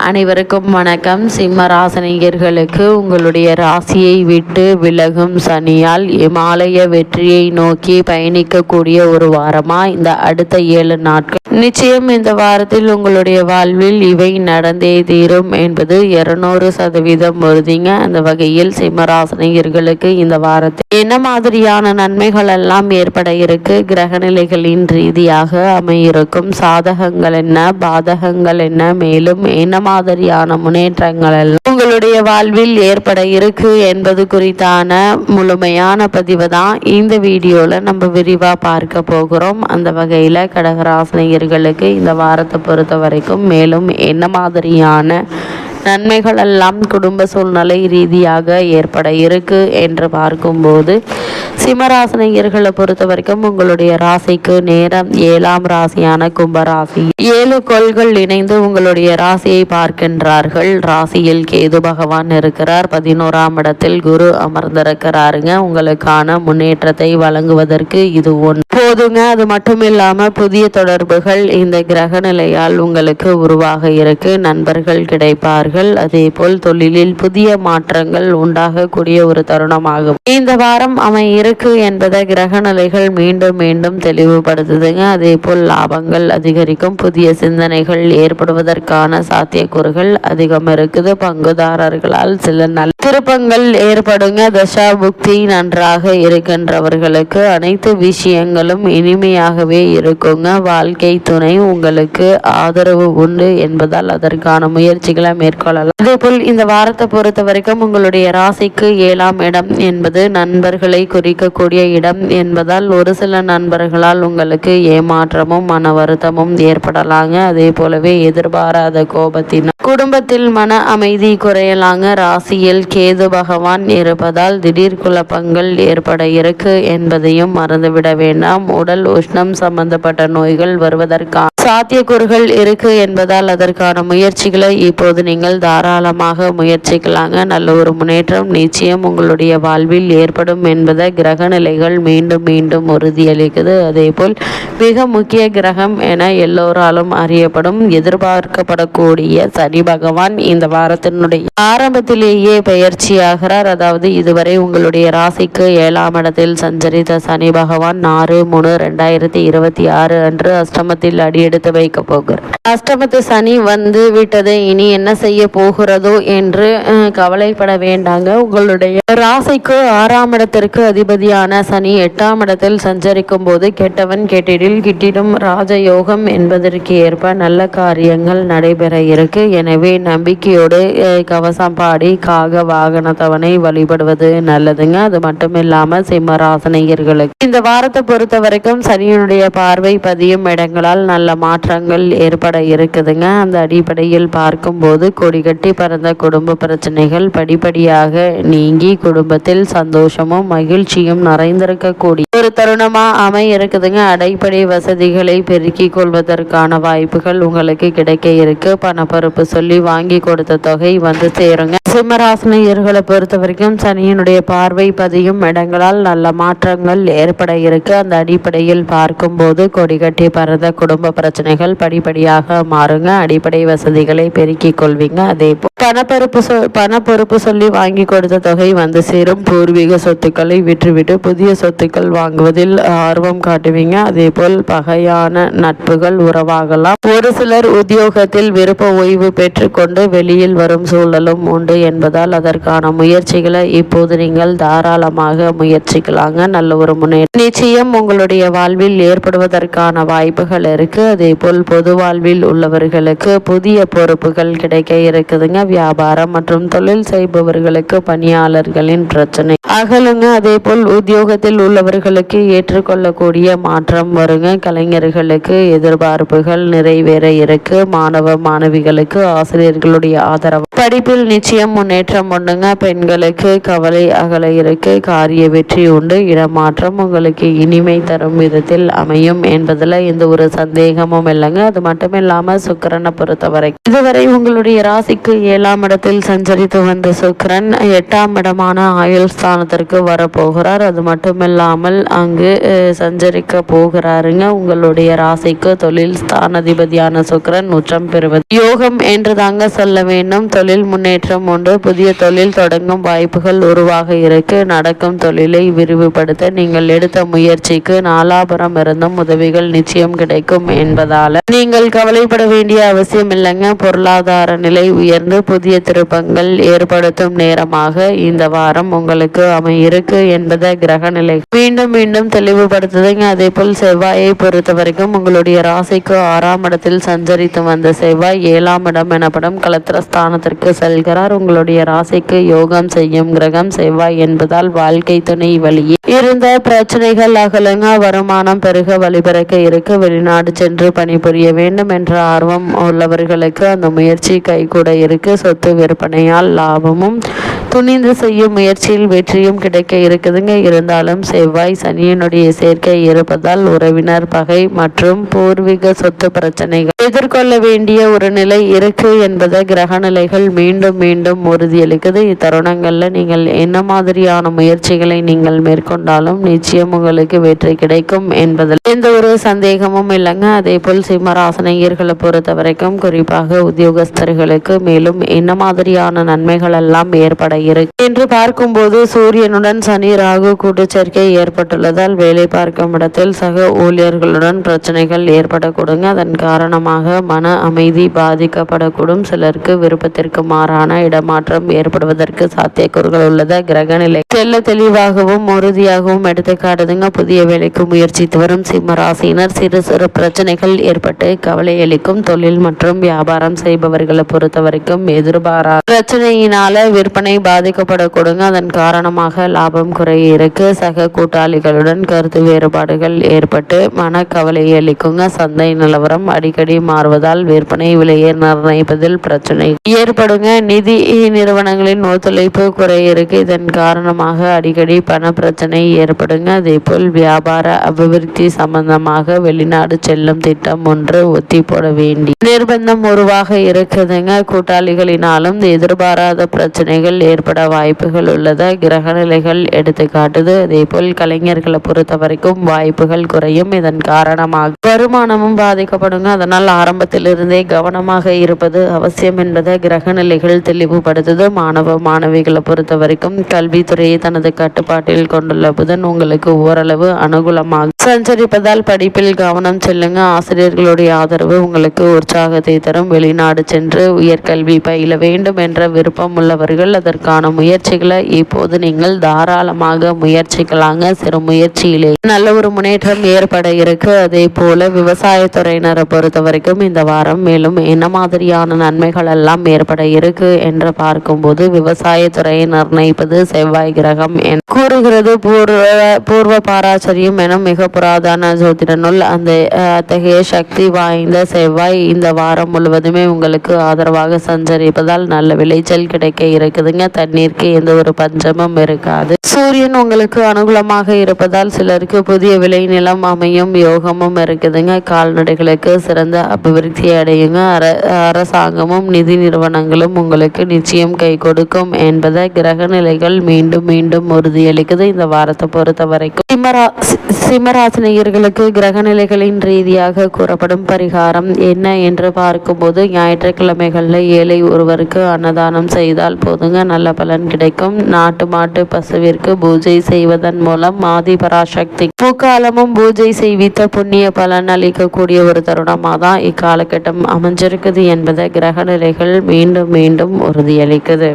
அனைவருக்கும் வணக்கம். சிம்ம ராசினியர்களுக்கு உங்களுடைய ராசியை விட்டு விலகும் சனியால் இமாலய வெற்றியை நோக்கி பயணிக்கக்கூடிய ஒரு வாரமா இந்த அடுத்த 7 நாட்கள். நிச்சயம் இந்த வாரத்தில் உங்களுடைய வாழ்வில் இவை நடந்தே தீரும் என்பது 200% உறுதிங்க. அந்த வகையில் சிம்ம ராசினியர்களுக்கு இந்த வாரத்தில் என்ன மாதிரியான நன்மைகள் எல்லாம் ஏற்பட இருக்கு, கிரகநிலைகளின் ரீதியாக அமையிருக்கும் சாதகங்கள் என்ன, பாதகங்கள் என்ன, மேலும் என்ன மாதிரியான முன்னேற்றங்கள் எல்லாம் உங்களுடைய வாழ்வில் ஏற்பட இருக்கு என்பது குறித்தான முழுமையான பதிவு தான் இந்த வீடியோல நம்ம விரிவா பார்க்க போகிறோம். அந்த வகையில கடகராசினியர்களுக்கு இந்த வாரத்தை பொறுத்த வரைக்கும் மேலும் என்ன மாதிரியான நன்மைகள் எல்லாம் குடும்ப சூழ்நிலை ரீதியாக ஏற்பட இருக்கு என்று பார்க்கும்போது, சிம்மராசினியர்களை பொறுத்த வரைக்கும் உங்களுடைய ராசிக்கு நேரம் 7ஆம் ராசியான கும்பராசி. 7 கோள்கள் இணைந்து உங்களுடைய ராசியை பார்க்கின்றார்கள். ராசியில் கேது பகவான் இருக்கிறார். 11ஆம் இடத்தில் குரு அமர்ந்திருக்கிறாருங்க. உங்களுக்கான முன்னேற்றத்தை வழங்குவதற்கு இது போதுங்க. அது மட்டும் இல்லாம புதிய தொடர்புகள் இந்த கிரக நிலையால் உங்களுக்கு உருவாக இருக்கு. நண்பர்கள் கிடைப்பார்கள். அதே போல் தொழிலில் புதிய மாற்றங்கள் உண்டாகக்கூடிய ஒரு தருணமாகும் இந்த வாரம் இருக்கு என்பதை கிரக நிலைகள் மீண்டும் மீண்டும் தெளிவுபடுத்துதுங்க. அதே போல் லாபங்கள் அதிகரிக்கும். புதிய சிந்தனைகள் ஏற்படுவதற்கான சாத்தியக்கூறுகள் அதிகம் இருக்குது. பங்குதாரர்களால் சில நல்ல திருப்பங்கள் ஏற்படுங்க. தசா புக்தி நன்றாக இருக்கின்றவர்களுக்கு அனைத்து விஷயங்களும் இனிமையாகவே இருக்குங்க. வாழ்க்கை துணை உங்களுக்கு ஆதரவு உண்டு என்பதால் அதற்கான முயற்சிகளை மேற்கொள்ளலாம். அதே போல் இந்த வாரத்தை பொறுத்த வரைக்கும் உங்களுடைய ராசிக்கு 7ஆம் இடம் என்பது நண்பர்களை குறிக்கக்கூடிய இடம் என்பதால் ஒரு சில நண்பர்களால் உங்களுக்கு ஏமாற்றமும் மன வருத்தமும் ஏற்படலாங்க. அதே போலவே எதிர்பாராத கோபத்தினால் குடும்பத்தில் மன அமைதி குறையலாங்க. ராசியில் கேது பகவான் இருப்பதால் திடீர் குழப்பங்கள் ஏற்பட இருக்கு என்பதையும் மறந்துவிட வேண்டாம். உடல் உஷ்ணம் சம்பந்தப்பட்ட நோய்கள் வருவதற்கான சாத்தியக்கூறுகள் இருக்கு என்பதால் அதற்கான முயற்சிகளை இப்போது நீங்கள் தாராளமாக முயற்சிக்கலாங்க. நல்ல ஒரு முன்னேற்றம் நிச்சயம் உங்களுடைய வாழ்வில் ஏற்படும் என்பதை கிரக நிலைகள் மீண்டும் மீண்டும் உறுதியளிக்குது. அதே போல் மிக முக்கிய கிரகம் என எல்லோராலும் அறியப்படும் எதிர்பார்க்கப்படக்கூடிய சனி பகவான் இந்த வாரத்தினுடைய ஆரம்பத்திலேயே பயிற்சியாகிறார். அதாவது இதுவரை உங்களுடைய ராசிக்கு 7ஆம் இடத்தில் சஞ்சரித்த சனி பகவான் 6/3/2026 அன்று அஷ்டமத்தில் அடியெடுத்து வைக்க போகிறார். அஷ்டமத்து சனி வந்து விட்டது, இனி என்ன செய்ய போகிறதோ என்று கவலைப்பட வேண்டாங்க. உங்களுடைய ராசிக்கு 6ஆம் இடத்திற்கு அதிபதியான சனி 8ஆம் இடத்தில் சஞ்சரிக்கும் போது கெட்டவன் கெட்டிடில் கிட்டிடும் ராஜயோகம் என்பதற்கு ஏற்ப நல்ல காரியங்கள் நடைபெற இருக்கு. எனவே நம்பிக்கையோடு கவசம் பாடி காக வாகனத்தவனை வழிபடுவது நல்லதுங்க. அது மட்டும் இல்லாம சிம்ம ராசினியர்களுக்கு இந்த வாரத்தை பொறுத்த வரைக்கும் சனியினுடைய பார்வை பதியும் இடங்களால் நல்ல மாற்றங்கள் ஏற்பட இருக்குதுங்க. அந்த அடிப்படையில் பார்க்கும்போது கொடி கட்டி பறந்த குடும்ப பிரச்சனைகள் படிப்படியாக நீங்கி குடும்பத்தில் சந்தோஷமும் மகிழ்ச்சியும் நிறைந்திருக்கக்கூடிய ஒரு தருணமா இருக்குதுங்க. அடிப்படை வசதிகளை பெருக்கிக் கொள்வதற்கான வாய்ப்புகள் உங்களுக்கு கிடைக்க இருக்கு. பணப்பருப்பு சொல்லி வாங்கி கொடுத்த தொகை வந்து சேருங்க. சிம்மராசினியர்களை பொறுத்த வரைக்கும் சனியினுடைய பார்வை பதியும் இடங்களால் நல்ல மாற்றங்கள் ஏற்பட இருக்கு. அந்த அடிப்படையில் பார்க்கும்போது கொடி கட்டி பறந்த குடும்ப பிரச்சனைகள் படிப்படியாக மாறுங்க. அடிப்படை வசதிகளை பெருக்கிக் கொள்வீங்க. அதே போல் பணப்பொறுப்பு சொல்லி வாங்கி கொடுத்த தொகை வந்து சேரும். பூர்வீக சொத்துக்களை விற்றுவிட்டு புதிய சொத்துக்கள் வாங்குவதில் ஆர்வம் காட்டுவீங்க. அதே போல் பகையான நட்புகள் உறவாகலாம். ஒரு சிலர் உத்தியோகத்தில் விருப்ப ஓய்வு பெற்றுக்கொண்டு வெளியில் வரும் சூழலும் உண்டு என்பதால் அதற்கான முயற்சிகளை இப்போது நீங்கள் தாராளமாக முயற்சிக்கலாங்க. நல்ல ஒரு முன்னேற்றம் நிச்சயம் உங்களுடைய வாழ்வில் ஏற்படுவதற்கான வாய்ப்புகள் இருக்கு. அதே போல் பொது வாழ்வில் உள்ளவர்களுக்கு புதிய பொறுப்புகள் கிடைக்க இருக்குதுங்க. வியாபாரம் மற்றும் தொழில் செய்பவர்களுக்கு பணியாளர்களின் பிரச்சனை அகலுங்க. அதே போல் உத்தியோகத்தில் உள்ளவர்களுக்கு ஏற்றுக்கொள்ளக்கூடிய மாற்றம் வருங்க. கலைஞர்களுக்கு எதிர்பார்ப்புகள் நிறைவேற இருக்கு. மாணவ மாணவிகளுக்கு ஆசிரியர்களுடைய ஆதரவு படிப்பில் நிச்சயம் முன்னேற்றம் உண்டுங்க. பெண்களுக்கு கவலை அகல இருக்கு. காரிய வெற்றி உண்டு. இடமாற்றம் உங்களுக்கு இனிமை தரும் விதத்தில் அமையும் என்பதில் எந்த ஒரு சந்தேகம் சந்தேகமும் இல்லைங்க. அது மட்டும் இல்லாம சுக்கிரனை பொறுத்தவரை இதுவரை உங்களுடைய ராசிக்கு 7ஆம் இடத்தில் சஞ்சரித்து வந்த சுக்கிரன் 8ஆம் இடமான ஆயுள் ஸ்தானத்திற்கு வரப்போகிறார். அது மட்டும் இல்லாமல் அங்கு சஞ்சரிக்க போகிறாருங்க. உங்களுடைய ராசிக்கு தொழில் ஸ்தானாதிபதியான சுக்கிரன் உச்சம் பெறுவது யோகம் என்று தாங்க சொல்ல வேண்டும். தொழில் முன்னேற்றம் உண்டு. புதிய தொழில் தொடங்கும் வாய்ப்புகள் உருவாக இருக்கு. நடக்கும் தொழிலை விரிவுபடுத்த நீங்கள் எடுத்த முயற்சிக்கு நாலாபுரம் இருந்தும் உதவிகள் நிச்சயம் கிடைக்கும் என்பதால நீங்கள் கவலைப்பட வேண்டிய அவசியம் இல்லைங்க. பொருளாதார நிலை உயர்ந்து புதிய திருப்பங்கள் ஏற்படுத்தும் நேரமாக இந்த வாரம் உங்களுக்கு அமையிருக்கு என்பதை கிரக நிலை மீண்டும் மீண்டும் தெளிவுபடுத்துதுங்க. அதே போல் செவ்வாயை பொறுத்த வரைக்கும் உங்களுடைய ராசிக்கு 6ஆம் இடத்தில் சஞ்சரித்து வந்த செவ்வாய் 7ஆம் இடம் எனப்படும் கலத்திரஸ்தானத்திற்கு செல்கிறார். உங்களுடைய ராசிக்கு யோகம் செய்யும் கிரகம் செவ்வாய் என்பதால் வாழ்க்கை துணை வழியே இருந்த பிரச்சனைகள் அகலுங்க. வருமானம் பெருக வழிபிறக்க இருக்க வெளிநாடு சென்று பணிபுரிய வேண்டும் என்ற ஆர்வம் உள்ளவர்களுக்கு அந்த முயற்சி கைகூட இருக்கு. சொத்து விற்பனையால் லாபமும் துணிந்து செய்யும் முயற்சியில் வெற்றியும் கிடைக்க இருக்குதுங்க. இருந்தாலும் செவ்வாய் சனியினுடைய சேர்க்கை இருப்பதால் உறவினர் பகை மற்றும் பூர்வீக சொத்து பிரச்சனைகள் எதிர்கொள்ள வேண்டிய ஒரு நிலை இருக்கு என்பதை கிரக நிலைகள் மீண்டும் மீண்டும் உறுதியளிக்குது. இத்தருணங்கள்ல நீங்கள் என்ன மாதிரியான முயற்சிகளை நீங்கள் மேற்கொண்டாலும் நிச்சயம் உங்களுக்கு வெற்றி கிடைக்கும் என்பதில் எந்த ஒரு சந்தேகமும் இல்லைங்க. அதே போல் சிம்மராசினியர்களை பொறுத்த வரைக்கும் குறிப்பாக உத்தியோகஸ்தர்களுக்கு மேலும் என்ன மாதிரியான நன்மைகள் எல்லாம் ஏற்பட இருக்கு என்று பார்க்கும்போது சூரியனுடன் சனி ராகு கூட்டுச்சேர்க்கை ஏற்பட்டுள்ளதால் வேலை பார்க்கும் இடத்தில் சக ஊழியர்களுடன் பிரச்சனைகள் ஏற்படக்கூடுங்க. அதன் காரணமாக மன அமைதி பாதிக்கப்படக்கூடும். சிலருக்கு விருப்பத்திற்கு மாறான இடமாற்றம் ஏற்படுவதற்கு சாத்தியக்கூறுகள் உள்ளத கிரக நிலை தெல்ல தெளிவாகவும் உறுதியாகவும் எடுத்து காட்டுதுங்க. புதிய வேலைக்கு முயற்சித்து வரும் சிம்ம ராசியினர் சிறு சிறு பிரச்சனைகள் ஏற்பட்டு கவலை அளிக்கும். தொழில் மற்றும் வியாபாரம் செய்பவர்களை பொறுத்த வரைக்கும் எதிர்பாரா பிரச்சனையினால விற்பனை பாதிக்கப்படக்கூடுங்க. அதன் காரணமாக லாபம் குறைய இருக்கு. சக கூட்டாளிகளுடன் கருத்து வேறுபாடுகள் ஏற்பட்டு மனக்கவலை அளிக்குங்க. சந்தை நிலவரம் அடிக்கடி மாறுவதால் விற்பனை விலையை நிர்ணயிப்பதில் பிரச்சனை ஏற்படுங்க. நிதி நிறுவனங்களின் ஒத்துழைப்பு குறைய இருக்கு. இதன் காரணமாக அடிக்கடி பண பிரச்சனை ஏற்படுங்க. அதே போல் வியாபார அபிவிருத்தி சம்பந்தமாக வெளிநாடு செல்லும் திட்டம் ஒன்று ஒத்தி போட வேண்டி நிர்பந்தம் உருவாக இருக்குதுங்க. கூட்டாளிகளினாலும் எதிர்பாராத பிரச்சனைகள் ஏற்பட வாய்ப்புகள் உள்ளத கிரக நிலைகள் எடுத்து காட்டுது. அதே போல் கலைஞர்களை பொறுத்த வரைக்கும் வாய்ப்புகள் குறையும். இதன் காரணமாக வருமானமும் பாதிக்கப்படுங்க. அதனால் ஆரம்பத்திலிருந்தே கவனமாக இருப்பது அவசியம் என்பதை கிரக நிலைகள் தெளிவுபடுத்துது. மாணவ மாணவிகளை பொறுத்த வரைக்கும் கல்வித்துறையை தனது கட்டுப்பாட்டில் கொண்டுள்ள புதன் உங்களுக்கு ஓரளவு அனுகூலமாக சஞ்சரிப்பதால் படிப்பில் கவனம் செல்லுங்க. ஆசிரியர்களுடைய ஆதரவு உங்களுக்கு உற்சாகத்தை தரும். வெளிநாடு சென்று உயர்கல்வி பயில வேண்டும் என்ற விருப்பம் உள்ளவர்கள் அதற்கான முயற்சிகளை இப்போது நீங்கள் தாராளமாக முயற்சிக்கலாங்க. சிறு முயற்சியிலே நல்ல ஒரு முன்னேற்றம் ஏற்பட இருக்கு. அதே போல விவசாயத்துறையினரை பொறுத்த வரைக்கும் இந்த வாரம் மேலும் என்ன மாதிரியான நன்மைகள் எல்லாம் ஏற்பட இருக்கு என்று பார்க்கும்போது விவசாயத்துறையை நிர்ணயிப்பது செவ்வாய் கிரகம் கூறுகிறது. பூர்வ பாராச்சரியம் என மிக புராதன ஜோதிட நூல் அந்த அத்தகைய சக்தி வாய்ந்த செவ்வாய் இந்த வாரம் முழுவதுமே உங்களுக்கு ஆதரவாக சஞ்சரிப்பதால் நல்ல விளைச்சல் கிடைக்க இருக்குதுங்க. தண்ணீருக்கு எந்த ஒரு பஞ்சமும் இருக்காது. சூரியன் உங்களுக்கு அனுகூலமாக இருப்பதால் சிலருக்கு புதிய விளை நிலம் அமையும் யோகமும் இருக்குதுங்க. கால்நடைகளுக்கு சிறந்த அபிவிருத்தி அடையுங்க. அரசாங்கமும் நிதி நிறுவனங்களும் உங்களுக்கு நிச்சயம் கை கொடுக்கும் என்பதை கிரக நிலைகள் மீண்டும் மீண்டும் உறுதியளிக்குது. இந்த வாரத்தை பொறுத்த வரைக்கும் சிம்மராசினியர்களுக்கு கிரக நிலைகளின் ரீதியாக கூறப்படும் பரிகாரம் என்ன என்று பார்க்கும்போது ஞாயிற்றுக்கிழமைகளில் ஏழை ஒருவருக்கு அன்னதானம் செய்தால் போதுங்க நல்ல பலன் கிடைக்கும். நாட்டு மாட்டு பசுவிற்கு பூஜை செய்வதன் மூலம் ஆதி பராசக்தி பூக்காலமும் பூஜை செய்வித்த புண்ணிய பலன் அளிக்கக்கூடிய ஒரு தருணமாக தான் இக்காலகட்டம் அமைஞ்சிருக்குது என்பதை கிரக நிலைகள் மீண்டும் மீண்டும் உறுதியளிக்குது.